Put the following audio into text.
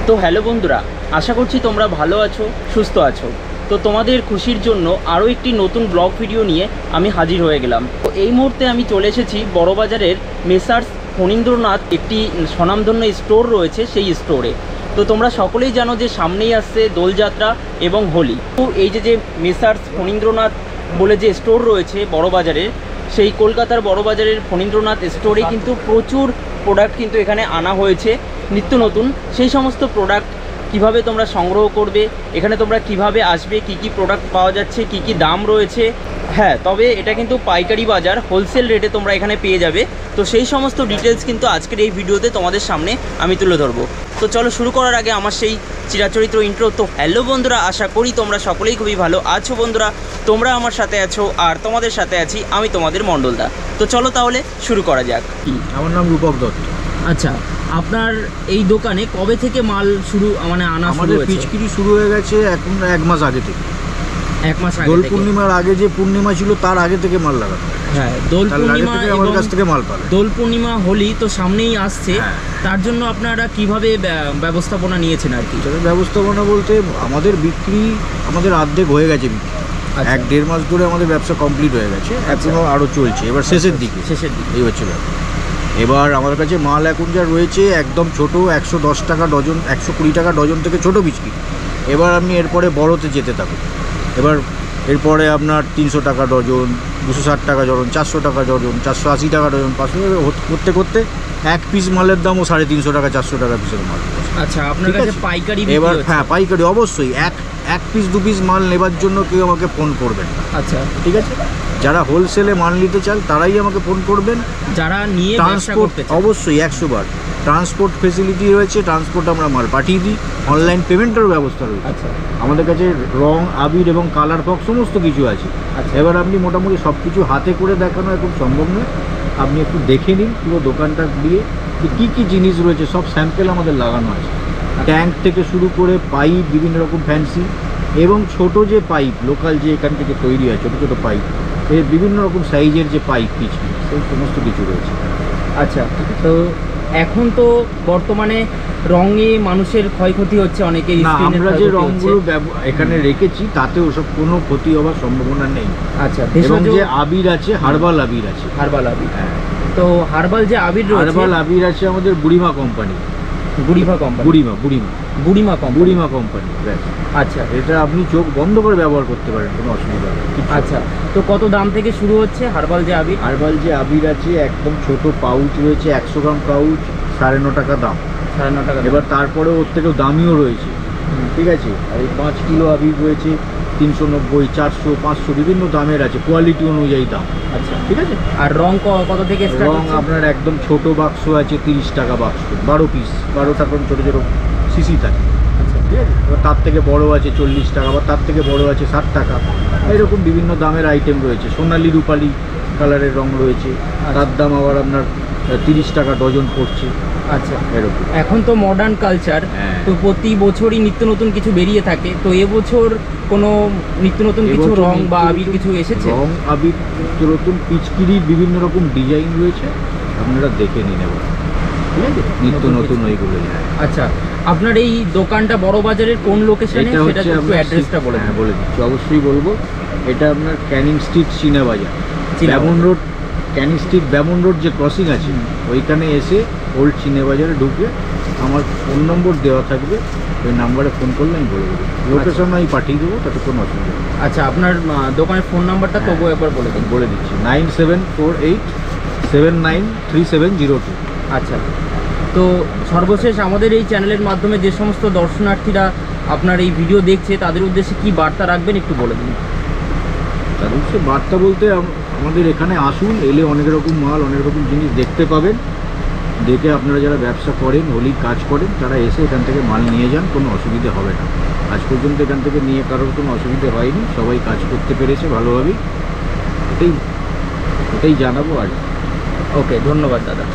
তো হ্যালো বন্ধুরা, আশা করছি তোমরা ভালো আছো, সুস্থ আছো। তো তোমাদের খুশির জন্য আরও একটি নতুন ব্লগ ভিডিও নিয়ে আমি হাজির হয়ে গেলাম। তো এই মুহূর্তে আমি চলে এসেছি বড়বাজারের মেসার্স ফণীন্দ্রনাথ একটি স্বনামধন্য স্টোর রয়েছে, সেই স্টোরে। তো তোমরা সকলেই জানো যে সামনেই আসছে দোলযাত্রা এবং হোলি। তো এই যে মেসার্স ফণীন্দ্রনাথ বলে যে স্টোর রয়েছে বড়বাজারের, সেই কলকাতার বড়বাজারের ফণীন্দ্রনাথ স্টোরে কিন্তু প্রচুর প্রোডাক্ট কিন্তু এখানে আনা হয়েছে নিত্য নতুন। সেই সমস্ত প্রোডাক্ট কিভাবে তোমরা সংগ্রহ করবে, এখানে তোমরা কিভাবে আসবে, কি কি প্রোডাক্ট পাওয়া যাচ্ছে, কি কি দাম রয়েছে। হ্যাঁ, তবে এটা কিন্তু পাইকারি বাজার, হোলসেল রেটে তোমরা এখানে পেয়ে যাবে। তো সেই সমস্ত ডিটেলস কিন্তু আজকের এই ভিডিওতে তোমাদের সামনে আমি তুলে ধরবো। তো চলো শুরু করার আগে আমার সেই চিরাচরিত্র ইন্ট্রো। তো হ্যালো বন্ধুরা, আশা করি তোমরা সকলেই খুবই ভালো আছো বন্ধুরা। তোমরা আমার সাথে আছো আর তোমাদের সাথে আছি আমি, তোমাদের মণ্ডলদা। তো চলো তাহলে শুরু করা যাক। আমার নাম রূপক দত্ত। আচ্ছা, আপনার এই দোকানে কবে থেকে মাল শুরু মানে আনা শুরু হয়েছে? পিচকিরি শুরু হয়ে গেছে এখন 1 মাস আগে থেকে। 1 মাস আগে? দোল পূর্ণিমার আগে যে পূর্ণিমা ছিল তার আগে থেকে মাল লাগানো। হ্যাঁ, দোল পূর্ণিমা আমাদের কাছ থেকে মাল পাবে। দোল পূর্ণিমা হোলি তো সামনেই আসছে, তার জন্য আপনারা কিভাবে ব্যবস্থাপনা নিয়েছেন আর কি? ব্যবস্থাপনা বলতে আমাদের বিক্রি আমাদের অর্ধেক হয়ে গেছে বিক্রি। 1-1.5 মাস ধরে আমাদের ব্যবসা কমপ্লিট হয়ে গেছে, এখনো আরও চলছে। এবার শেষের দিকে এই হচ্ছে ব্যাপার। এবার আমাদের কাছে মাল এখন যা রয়েছে একদম ছোট, 110 টাকা ডজন, 120 টাকা ডজন থেকে ছোটো বিস্কিট। এবার আপনি এরপরে বড়তে যেতে থাকুন। এবার এরপরে আপনার 300 টাকা ডজন, 260 টাকা ডজন, 400 টাকা ডজন, 480 টাকা ডজন, 500 করতে করতে এক পিস মালের দামও 350 টাকা, 400 টাকা পিসের মাল। আচ্ছা, আপনার কাছে পাইকারি? এবার হ্যাঁ, পাইকারি অবশ্যই। এক পিস 2 পিস মাল নেবার জন্য কেউ আমাকে ফোন করবেন না। আচ্ছা, ঠিক আছে। যারা হোলসেলে মাল নিতে চান তারাই আমাকে ফোন করবেন। যারা নিয়ে ব্যবসা করতে চান অবশ্যই 100 বার ট্রান্সপোর্ট ফেসিলিটি রয়েছে, ট্রান্সপোর্ট আমরা মাল পাঠিয়ে দিই, অনলাইন পেমেন্টেরও ব্যবস্থা রয়েছে। আচ্ছা, আমাদের কাছে রং, আবির এবং কালার বক্স সমস্ত কিছু আছে। আচ্ছা, এবার আপনি মোটামুটি সব কিছু হাতে করে দেখানো এখন সম্ভব নয়, আপনি একটু দেখে নিন পুরো দোকানটা দিয়ে যে কী কী জিনিস রয়েছে। সব স্যাম্পেল আমাদের লাগানো আছে, ট্যাঙ্ক থেকে শুরু করে পাইপ, বিভিন্ন রকম ফ্যান্সি এবং ছোট যে পাইপ লোকাল যে এখান থেকে তৈরি হয়, ছোটো ছোটো পাইপ, এর বিভিন্ন রকম সাইজের যে পাইপ পিছনে, সেই সমস্ত কিছু রয়েছে। আচ্ছা, তো এখন তো বর্তমানে রঙে মানুষের ক্ষয়ক্ষতি হচ্ছে অনেকের। না, আমরা যে রঙগুলো এখানে রেখেছি তাতে ওসব কোনো ক্ষতি হওয়ার সম্ভাবনা নেই। আচ্ছা, এবং যে আবির আছে, হার্বাল আবির আছে। হার্বাল আবির? হ্যাঁ। তো হার্বাল যে আবির রয়েছে, হার্বাল আবির আছে আমাদের বুড়িমা কোম্পানি। বুড়িমা কোম্পানি? বুড়িমা কোম্পানি। আচ্ছা, এটা আপনি চোখ বন্ধ করে ব্যবহার করতে পারেন, কোনো অসুবিধা নেই। আচ্ছা, তো কত দাম থেকে শুরু হচ্ছে হার্বাল যে আবির? হার্বাল যে আবির আছে একদম ছোট পাউচ রয়েছে, 100 গ্রাম পাউচ, 9.5 টাকা দাম। 9.5 টাকা। এবার তারপরে ওর থেকেও দামিও রয়েছে, ঠিক আছে। আর এই 5 কিলো আবির রয়েছে 390, 400, 500 বিভিন্ন দামের আছে, কোয়ালিটি অনুযায়ী দাম। আচ্ছা, ঠিক আছে। আর রং কত থেকে স্টার্ট? রং আপনার একদম ছোট বাক্স আছে 30 টাকা বাক্স, 12 পিস, 12টা করে ছোটো ছোটো সিসি থাকে। আচ্ছা, ঠিক আছে। এবার তার থেকে বড় আছে 40 টাকা, বা তার থেকে বড় আছে 60 টাকা। এরকম বিভিন্ন দামের আইটেম রয়েছে। সোনালি, রূপালি কালারের রং রয়েছে, তার দাম আবার আপনার 30 টাকা ডজন পড়ছে। আচ্ছা, এরকম। এখন তো মডার্ন কালচার, তো প্রতি বছরই নিত্য নতুন কিছু বেরিয়ে থাকে। তো এবছর কোনো নিত্য নতুন কিছু রং বা আবির কিছু এসেছে? রং, আবির, নিত্য নতুন পিচকিরির বিভিন্ন রকম ডিজাইন রয়েছে, আপনারা দেখে নিন এবার, ঠিক আছে, নিত্য নতুন ওইগুলো। আচ্ছা, আপনার এই দোকানটা বড়বাজারের কোন লোকেশনে, সেটা একটু অ্যাড্রেসটা বলে? হ্যাঁ, বলে দিচ্ছি, অবশ্যই বলবো। এটা আপনার ক্যানিং স্ট্রিট, চীনা বাজার, ব্যামন রোড। ক্যানিং স্ট্রিট ব্যামন রোড যে ক্রসিং আছে ওইখানে এসে ওল্ড চীনা বাজারে ঢুকে আমার ফোন নম্বর দেওয়া থাকবে, ওই নাম্বারে ফোন করলে আমি বলে দেবো। লোকেশন আমি পাঠিয়ে দেবো, তাতে কোনো অসুবিধা নেই। আচ্ছা, আপনার দোকানের ফোন নাম্বারটা তবু একবার বলে দিচ্ছি, 9748793702। আচ্ছা, তো সর্বশেষ আমাদের এই চ্যানেলের মাধ্যমে যে সমস্ত দর্শনার্থীরা আপনার এই ভিডিও দেখছে তাদের উদ্দেশ্যে কি বার্তা রাখবেন একটু বলে দিন। তাদের উদ্দেশ্যে বার্তা বলতে আমাদের এখানে আসুন, এলে অনেক রকম মাল, অনেক রকম জিনিস দেখতে পাবেন। দেখে আপনারা যারা ব্যবসা করেন, হোলির কাজ করেন, তারা এসে এখান থেকে মাল নিয়ে যান, কোনো অসুবিধে হবে না। আজ পর্যন্ত এখান থেকে নিয়ে কারোর কোনো অসুবিধে হয়নি, সবাই কাজ করতে পেরেছে ভালোভাবেই। এটাই জানাবো আর। ওকে, ধন্যবাদ দাদা।